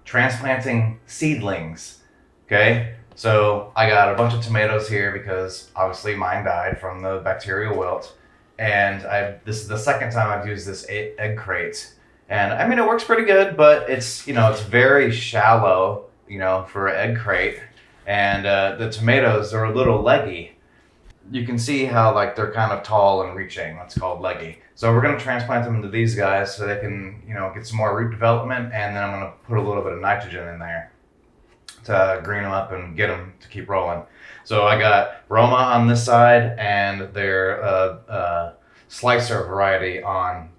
transplanting seedlings. Okay, so I got a bunch of tomatoes here because obviously mine died from the bacterial wilt, and this is the second time I've used this egg crate, and I mean it works pretty good, but it's it's very shallow, for an egg crate, and the tomatoes are a little leggy. You can see how like they're kind of tall and reaching. That's called leggy. So we're going to transplant them into these guys so they can, get some more root development, and then I'm going to put a little bit of nitrogen in there to green them up and get them to keep rolling. So I got Roma on this side, and their slicer variety on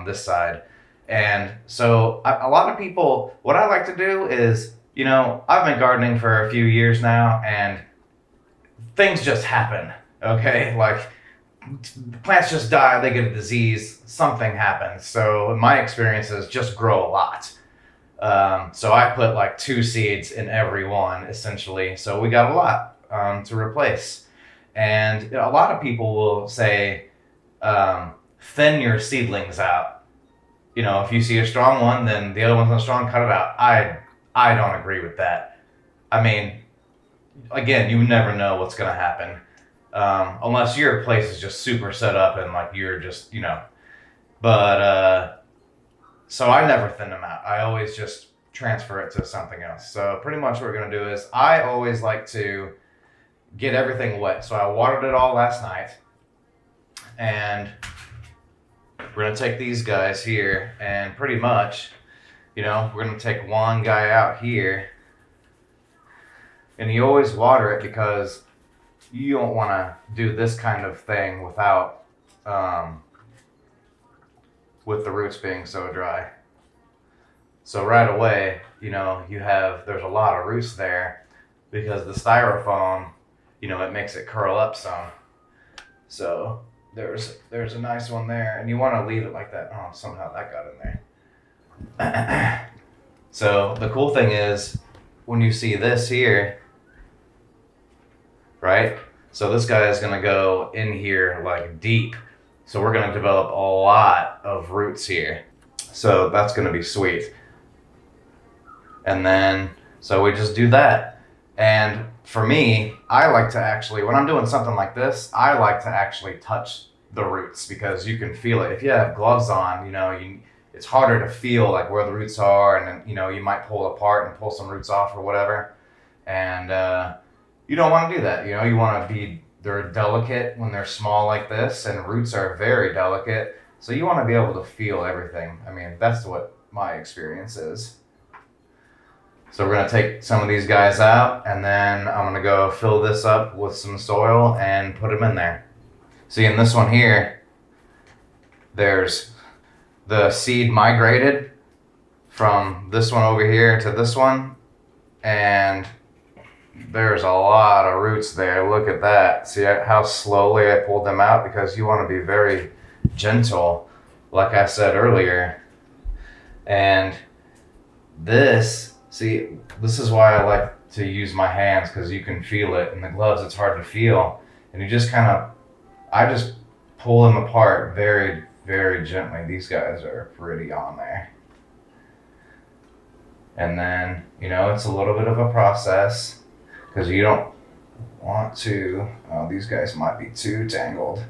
this side. And so a lot of people, what I like to do is, I've been gardening for a few years now, and things just happen. Okay, like plants just die, they get a disease, something happens. So my experience is just grow a lot. So I put like 2 seeds in every one essentially. So we got a lot to replace. And a lot of people will say, thin your seedlings out. If you see a strong one, then the other one's not strong, cut it out. I don't agree with that. I mean, again, you never know what's going to happen. Unless your place is just super set up and like you're just, but, so I never thin them out. I always just transfer it to something else. So pretty much what we're going to do is I always like to get everything wet. So I watered it all last night, and we're going to take these guys here and pretty much, we're going to take one guy out here, and you always water it because you don't want to do this kind of thing without, with the roots being so dry. So right away, there's a lot of roots there because the styrofoam, it makes it curl up some. So there's a nice one there, and you want to leave it like that. Oh, somehow that got in there. So the cool thing is when you see this here, right? So this guy is going to go in here like deep. So we're going to develop a lot of roots here. So that's going to be sweet. And then, so we just do that. And for me, I like to actually, when I'm doing something like this, I like to actually touch the roots because you can feel it. If you have gloves on, it's harder to feel like where the roots are, and then, you might pull apart and pull some roots off or whatever. And, you don't want to do that. You want to they're delicate when they're small like this, and roots are very delicate. So you want to be able to feel everything. I mean, that's what my experience is. So we're going to take some of these guys out, and then I'm going to go fill this up with some soil and put them in there. See, in this one here, there's the seed migrated from this one over here to this one, and there's a lot of roots there. Look at that. See how slowly I pulled them out? Because you want to be very gentle, like I said earlier. And this is why I like to use my hands, because you can feel it. In the gloves, it's hard to feel. And you just I just pull them apart very, very gently. These guys are pretty on there. And then, it's a little bit of a process, because you don't want to, these guys might be too tangled.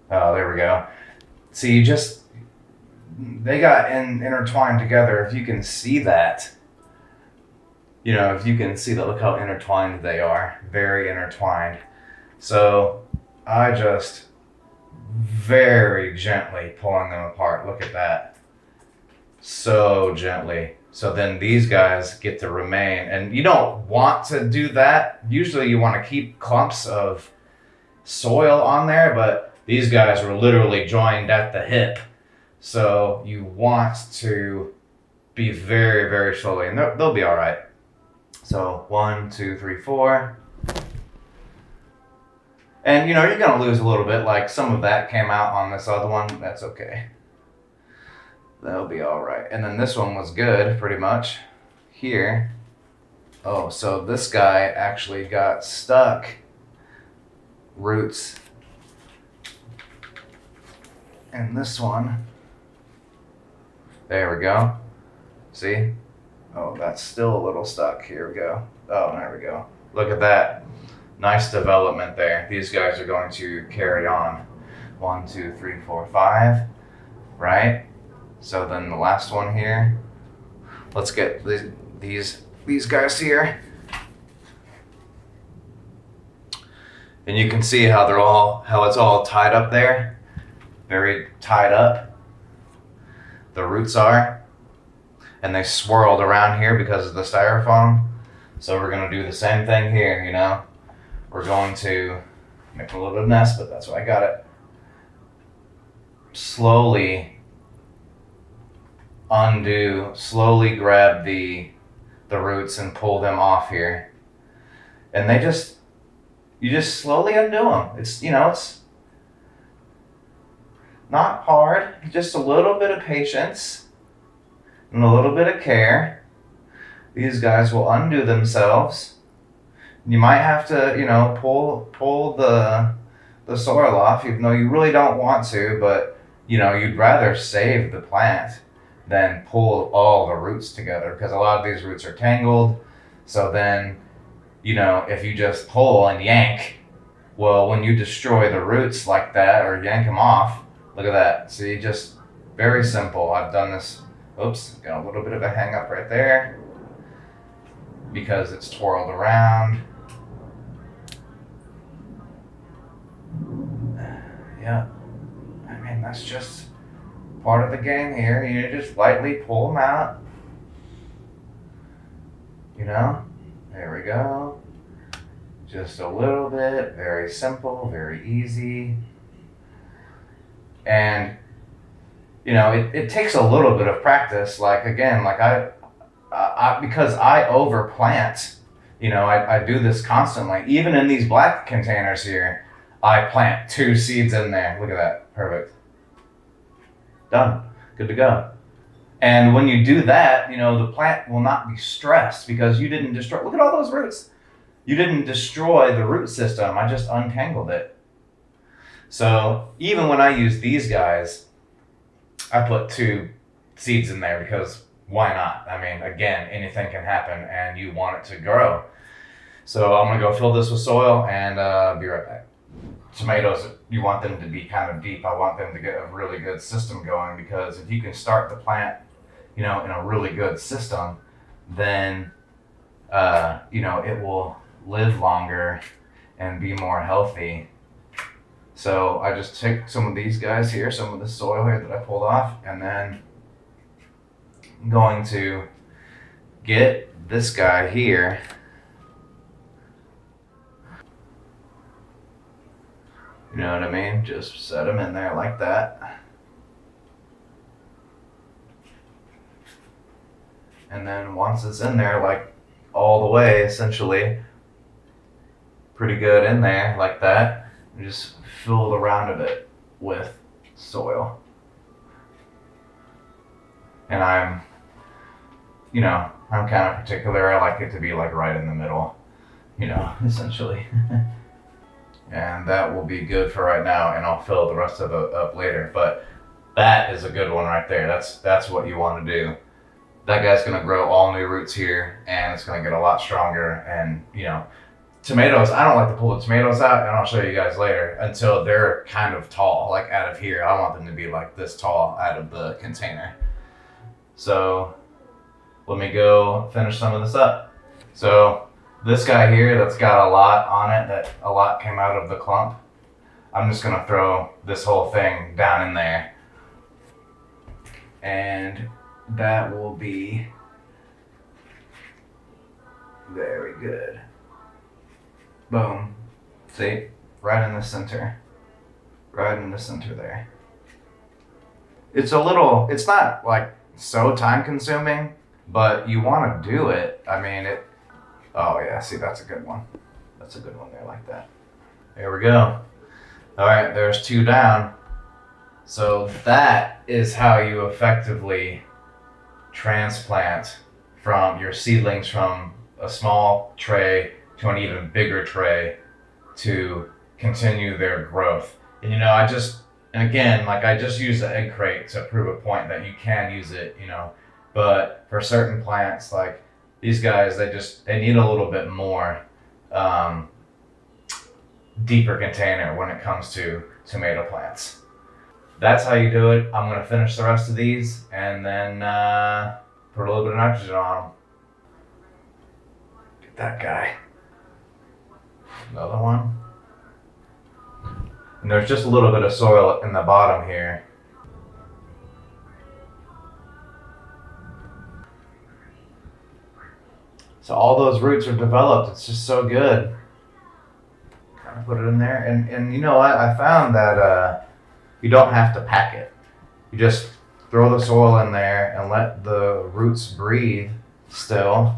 Oh, there we go. See, they got intertwined together. If you can see that, if you can see that, look how intertwined they are, very intertwined. So I just very gently pulling them apart. Look at that. So gently. So then these guys get to remain, and you don't want to do that. Usually you want to keep clumps of soil on there, but these guys were literally joined at the hip. So you want to be very, very slowly, and they'll be all right. So 1, 2, 3, 4. And you're going to lose a little bit, like some of that came out on this other one. That's okay. That'll be all right. And then this one was good, pretty much. Here. Oh, so this guy actually got stuck. Roots. And this one There we go. See? Oh, that's still a little stuck. Here we go. Oh, there we go. Look at that. Nice development there. These guys are going to carry on. 1, 2, 3, 4, 5. Right? So then the last one here. Let's get these guys here. And you can see how it's all tied up there. Very tied up. The roots are. And they swirled around here because of the styrofoam. So we're gonna do the same thing here, you know. We're going to make a little bit of mess, but that's why I got it. Slowly grab the roots and pull them off here. And you just slowly undo them. It's not hard, just a little bit of patience and a little bit of care. These guys will undo themselves. You might have to, pull the soil off, even though you really don't want to, but you'd rather save the plant than pull all the roots together, because a lot of these roots are tangled. So then, if you just pull and yank, well, when you destroy the roots like that or yank them off, look at that. See, just very simple. I've done this. Oops, got a little bit of a hang up right there because it's twirled around. Yeah, I mean, that's just part of the game here. You just lightly pull them out. There we go. Just a little bit, very simple, very easy. And, it takes a little bit of practice. Like, again, because I overplant, I do this constantly. Even in these black containers here, I plant 2 seeds in there. Look at that. Perfect. Done. Good to go. And when you do that, the plant will not be stressed because you didn't destroy. Look at all those roots. You didn't destroy the root system. I just untangled it. So even when I use these guys, I put 2 seeds in there because why not? I mean, again, anything can happen and you want it to grow. So I'm going to go fill this with soil and be right back. Tomatoes, you want them to be kind of deep. I want them to get a really good system going, because if you can start the plant, in a really good system, then, it will live longer and be more healthy. So I just take some of these guys here, some of the soil here that I pulled off, and then I'm going to get this guy here. You know what I mean? Just set him in there like that. And then once it's in there, like all the way, essentially, pretty good in there like that, and just fill the round of it with soil. And I'm kind of particular. I like it to be like right in the middle, essentially. And that will be good for right now, and I'll fill the rest of it up later. But that is a good one right there. That's what you want to do. That guy's going to grow all new roots here, and it's going to get a lot stronger. And, tomatoes, I don't like to pull the tomatoes out, and I'll show you guys later, until they're kind of tall, like out of here. I want them to be like this tall out of the container. So let me go finish some of this up. So this guy here that's got a lot on it, that a lot came out of the clump, I'm just going to throw this whole thing down in there. And that will be very good. Boom. See? Right in the center. Right in the center there. It's not like so time consuming, but you want to do it. I mean, oh yeah, see, that's a good one. That's a good one there, like that. There we go. All right, there's 2 down. So that is how you effectively transplant from your seedlings from a small tray to an even bigger tray to continue their growth. And And again, like I just use the egg crate to prove a point that you can use it, you know. But for certain plants, like these guys, they need a little bit more um, deeper container when it comes to tomato plants. That's how you do it. I'm gonna finish the rest of these and then put a little bit of nitrogen on them. Get that guy. Another one. And there's just a little bit of soil in the bottom here. So all those roots are developed. It's just so good. Kind of put it in there. And you know what? I found that you don't have to pack it. You just throw the soil in there and let the roots breathe still.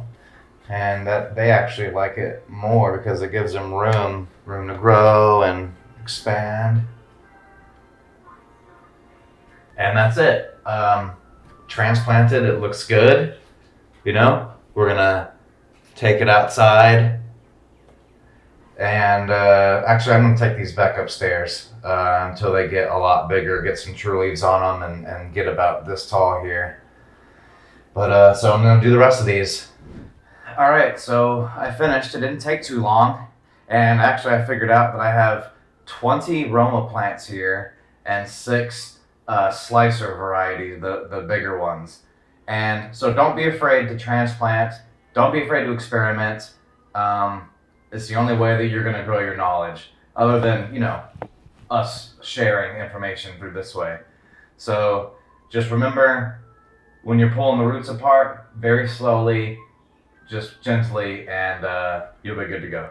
And that they actually like it more because it gives them room to grow and expand. And that's it. Transplanted, it looks good. You know, we're gonna take it outside. And actually, I'm gonna take these back upstairs until they get a lot bigger, get some true leaves on them, and get about this tall here. But so I'm gonna do the rest of these. All right, so I finished. It didn't take too long, and actually, I figured out that I have 20 Roma plants here and 6 slicer varieties, the bigger ones. And so don't be afraid to transplant. Don't be afraid to experiment. It's the only way that you're going to grow your knowledge, other than, you know, us sharing information through this way. So just remember, when you're pulling the roots apart, very slowly, just gently, and you'll be good to go.